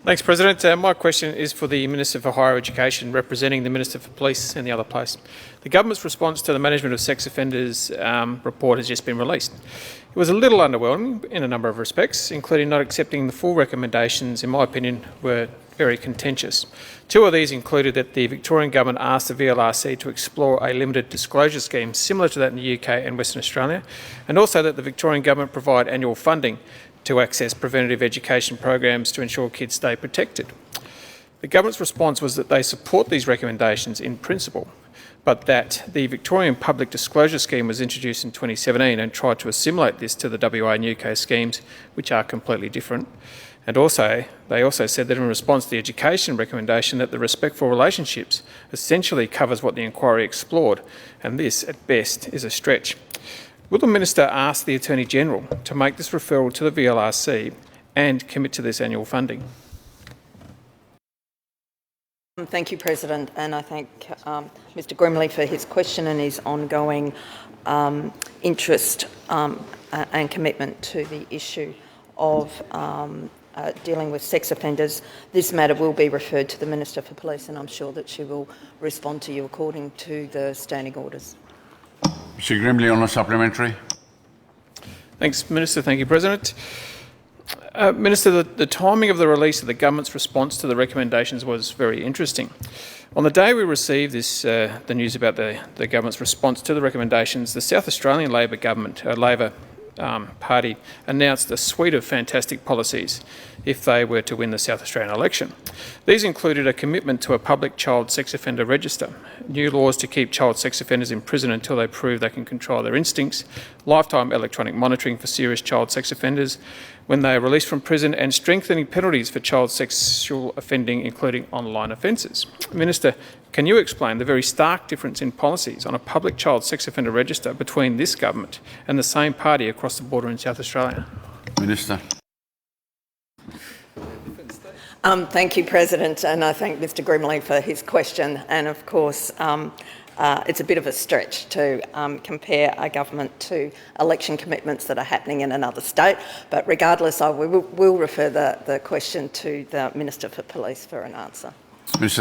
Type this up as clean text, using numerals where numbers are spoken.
Thanks, President. My question is for the Minister for Higher Education, representing the Minister for Police in the other place. The government's response to the Management of Sex Offenders report has just been released. It was a little underwhelming in a number of respects, including not accepting the full recommendations, in my opinion, were very contentious. Two of these included that the Victorian Government asked the VLRC to explore a limited disclosure scheme similar to that in the UK and Western Australia, and also that the Victorian Government provide annual funding to access preventative education programs to ensure kids stay protected. The government's response was that they support these recommendations in principle, but that the Victorian Public Disclosure Scheme was introduced in 2017 and tried to assimilate this to the WA and UK schemes, which are completely different. And they also said that in response to the education recommendation that the respectful relationships essentially covers what the inquiry explored, and this, at best, is a stretch. Will the Minister ask the Attorney-General to make this referral to the VLRC and commit to this annual funding? Thank you, President, and I thank Mr Grimley for his question and his ongoing interest and commitment to the issue of dealing with sex offenders. This matter will be referred to the Minister for Police, and I'm sure that she will respond to you according to the standing orders. Mr Grimley on a supplementary. Thanks, Minister. Thank you, President. Minister, the timing of the release of the government's response to the recommendations was very interesting. On the day we received the news about the government's response to the recommendations, the South Australian Labor government, Labor Party, announced a suite of fantastic policies if they were to win the South Australian election. These included a commitment to a public child sex offender register, new laws to keep child sex offenders in prison until they prove they can control their instincts, lifetime electronic monitoring for serious child sex offenders when they are released from prison, and strengthening penalties for child sexual offending, including online offences. Minister, can you explain the very stark difference in policies on a public child sex offender register between this government and the same party across the border in South Australia? Minister. Thank you, President, and I thank Mr Grimley for his question. And of course, it's a bit of a stretch to compare a government to election commitments that are happening in another state. But regardless, I will refer the question to the Minister for Police for an answer. Minister.